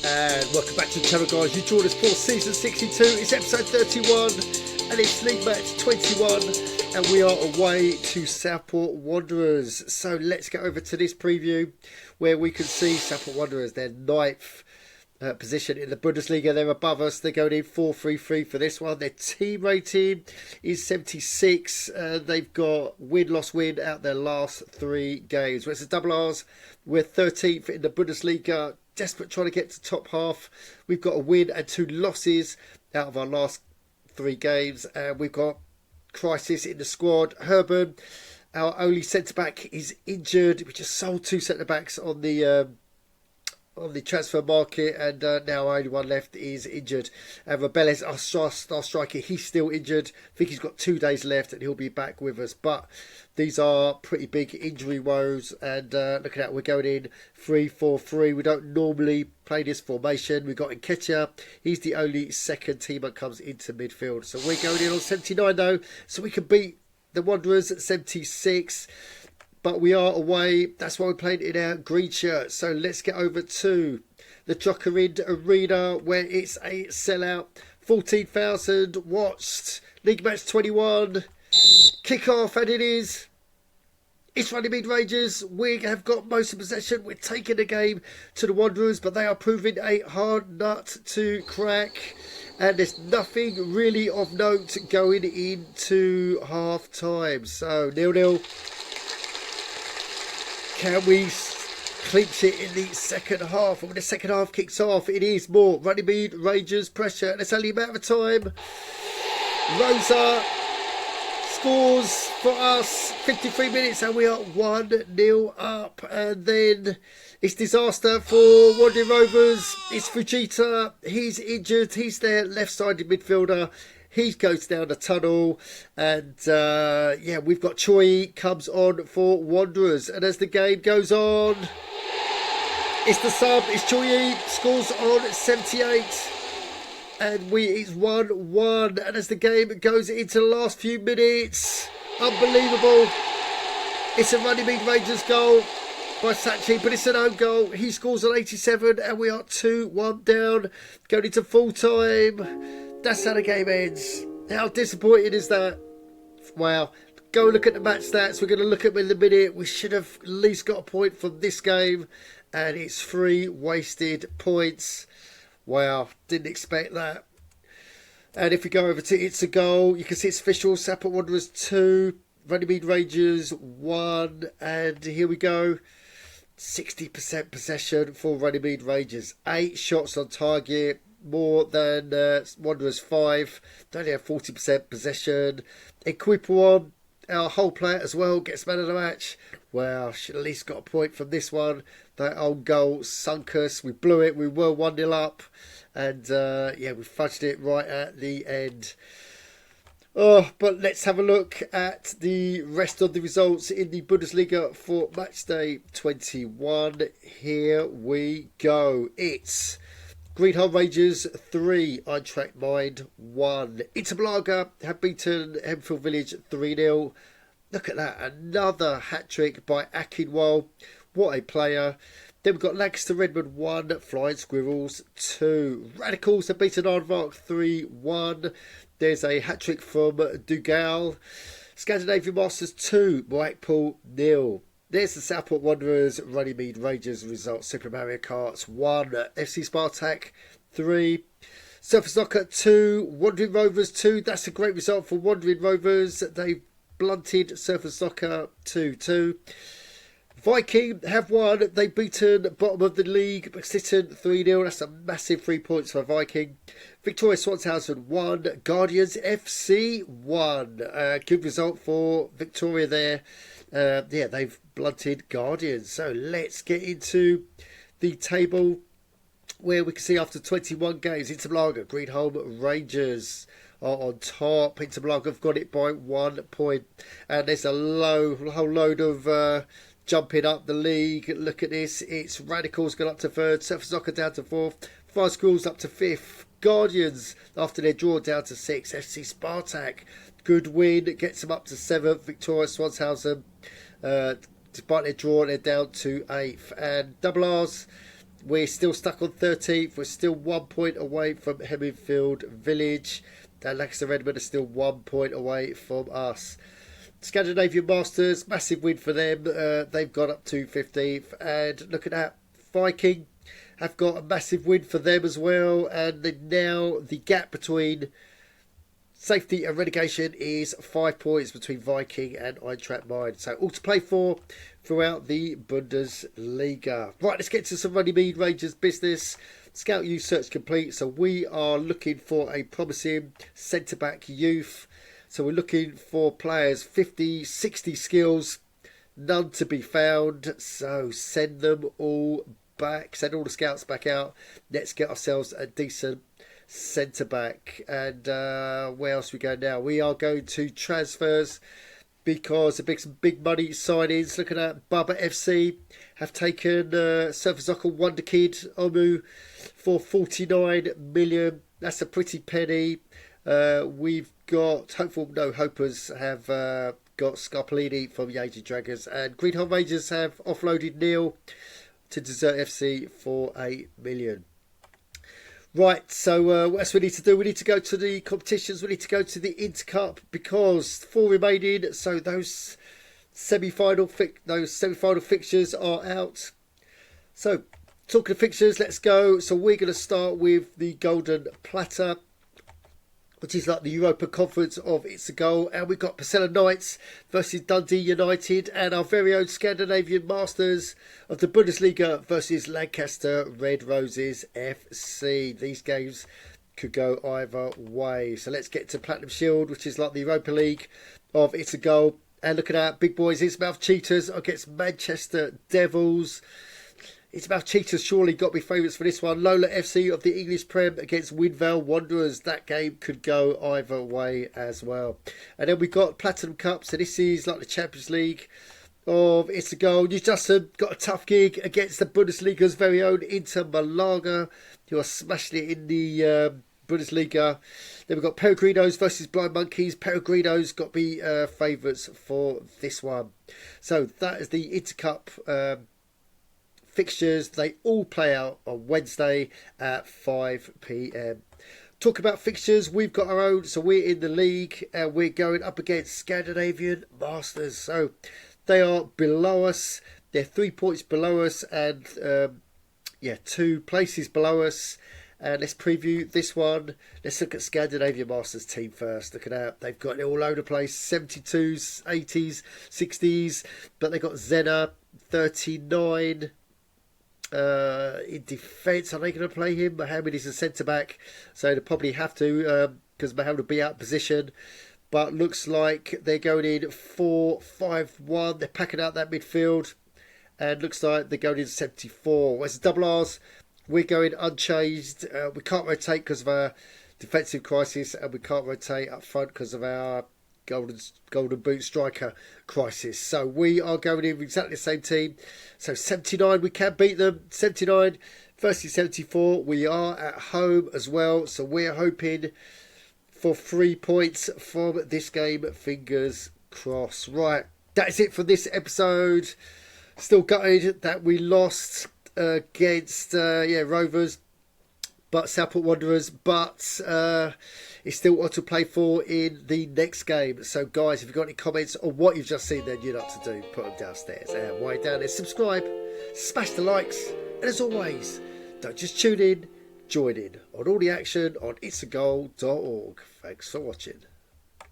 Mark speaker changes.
Speaker 1: And welcome back to the channel, guys. You joined us for season 62. It's episode 31 and it's league match 21, and we are away to Southport Wanderers. So let's get over to this preview where we can see Southport Wanderers, their ninth position in the Bundesliga. They're above us. They're going in 4-3-3 for this one. Their team rating is 76. They've got win-loss win out their last 3 games. Whereas the Double R's, we're 13th in the Bundesliga. Desperate trying to get to top half. We've got a win and 2 losses out of our last 3 games. And we've got crisis in the squad. Herman, our only centre-back, is injured. We just sold 2 centre-backs on the transfer market, and now our only one left is injured. And Rabeles, our star striker, he's still injured. I think he's got 2 days left and he'll be back with us. But these are pretty big injury woes, and look at that, we're going in 3-4-3. We don't normally play this formation. We've got Nketiah, he's the only second team that comes into midfield. So we're going in on 79 though, so we can beat the Wanderers at 76. But we are away. That's why we're playing in our green shirt. So let's get over to the Jokerid Arena, where it's a sellout. 14,000 watched. League match 21. Kick-off, and it is. It's Runnymede Rangers. We have got most of possession. We're taking the game to the Wanderers, but they are proving a hard nut to crack. And there's nothing really of note going into half-time. So 0-0. Can we clinch it in the second half? And when the second half kicks off, it is more Runnymede Rangers pressure. And it's only a matter of time. Rosa scores for us. 53 minutes and we are 1-0 up. And then it's disaster for Wandering Rovers. It's Fujita. He's injured. He's their left-sided midfielder. He goes down the tunnel, and yeah, we've got Choi comes on for Wanderers. And as the game goes on, it's the sub, it's Choi, scores on 78, and it's 1-1. And as the game goes into the last few minutes, unbelievable, it's a Runnymede Rangers goal by Sachi, but it's an own goal. He scores on 87, and we are 2-1 down, going into full time. That's how the game ends. How disappointing is that? Wow. Go look at the match stats. We're going to look at them in a minute. We should have at least got a point from this game. And it's 3 wasted points. Wow. Didn't expect that. And if we go over to ITSAGOAL, you can see it's official. Southport Wanderers 2. Runnymede Rangers 1. And here we go. 60% possession for Runnymede Rangers. 8 shots on target. More than Wanderers 5. They only have 40% possession. Equipuon, our whole player as well, gets man of the match. Well, should at least got a point from this one. That own goal sunk us. We blew it. We were 1-0 up. And yeah, we fudged it right at the end. Oh, but let's have a look at the rest of the results in the Bundesliga for match day 21. Here we go. It's Greenholm Rangers 3, Eintracht Mind 1. Interlager have beaten Hemphill Village 3-0. Look at that, another hat-trick by Akinwal. What a player. Then we've got Lancaster Redmond 1, Flying Squirrels 2. Radicals have beaten Aardvark 3-1. There's a hat-trick from Dougal. Scandinavian Masters 2, Blackpool 0. There's the Southport Wanderers, Runnymede Rangers results. Super Mario Karts 1, FC Spartak 3, Surfer Soccer 2, Wandering Rovers 2. That's a great result for Wandering Rovers. They've blunted Surfer Soccer 2-2. Viking have won. They've beaten bottom of the league, Baxitten 3-0. That's a massive 3 points for Viking. Victoria Swanshausen 1, Guardians FC 1. Good result for Victoria there. Yeah, they've blunted Guardians. So let's get into the table where we can see after 21 games, Interlager, Greenholm Rangers are on top. Interlager have got it by 1 point. And there's a whole load of jumping up the league. Look at this. It's Radicals gone up to 3rd. Surfer Soccer down to 4th. Fire Schools up to 5th. Guardians, after their draw, down to 6th. FC Spartak, good win, gets them up to 7th. Victoria Swanshausen, despite their draw, they're down to 8th. And Double R's We're still stuck on 13th. We're still 1 point away from Hemmingfield Village. And Lancaster Redmond are still 1 point away from us. Scandinavian Masters, massive win for them. They've gone up to 15th. And look at that, Viking have got a massive win for them as well. And now the gap between safety and relegation is 5 points between Viking and Eintracht Mind. So all to play for throughout the Bundesliga. Right, let's get to some Runnymede Rangers business. Scout youth search complete. So we are looking for a promising centre-back youth. So we're looking for players 50, 60 skills, none to be found. So send them all back. Send all the scouts back out. Let's get ourselves a decent centre back. And where else we go now? We are going to transfers because some big money signings. Look at that. Baba FC have taken Southport Wonder Kid Omu for 49 million. That's a pretty penny. We've got Hopers have got Scarpolini from Yates Dragons, and Greenhill Rangers have offloaded Neil to Desert FC for 8 million. Right, so what else we need to do? We need to go to the competitions. We need to go to the Intercup because 4 remaining. So those semi-final fixtures are out. So talking of fixtures, let's go. So we're going to start with the Golden Platter, which is like the Europa Conference of ITSAGOAL. And we've got Pacella Knights versus Dundee United, and our very own Scandinavian Masters of the Bundesliga versus Lancaster Red Roses FC. These games could go either way. So let's get to Platinum Shield, which is like the Europa League of ITSAGOAL. And look at that, big boys, Innsmouth Cheetahs against Manchester Devils. Innsmouth Cheetahs surely got to be favourites for this one. Lola FC of the English Prem against Windvale Wanderers. That game could go either way as well. And then we've got Platinum Cup. So this is like the Champions League of ITSAGOAL. New Justin got a tough gig against the Bundesliga's very own Inter Malaga, who are smashing it in the Bundesliga. Then we've got Peregrinos versus Blind Monkeys. Peregrinos got to be favourites for this one. So that is the Intercup fixtures. They all play out on Wednesday at 5 p.m. Talk about fixtures, we've got our own. So we're in the league and we're going up against Scandinavian Masters. So they are below us. They're 3 points below us and 2 places below us. And let's preview this one. Let's look at Scandinavian Masters team first. Look at that. They've got it all over the place. 72s, 80s, 60s. But they've got Zena, 39. In defence, are they going to play him? Mohammed is a centre-back. So they probably have to because Mohammed will be out of position. But looks like they're going in 4-5-1. They're packing out that midfield. And looks like they're going in 74. Whereas the double R's, we're going unchanged. We can't rotate because of our defensive crisis, and we can't rotate up front because of our golden boot striker crisis. So we are going in exactly the same team. So 79, we can beat them. 79 versus 74. We are at home as well. So we're hoping for 3 points from this game. Fingers crossed. Right, that is it for this episode. Still gutted that we lost against Rovers, but Southport Wanderers, but it's still what to play for in the next game. So guys, if you've got any comments on what you've just seen, then you know what to do. Put them downstairs and way down there. Subscribe, smash the likes, and as always, don't just tune in, join in on all the action on itsagoal.org. Thanks for watching.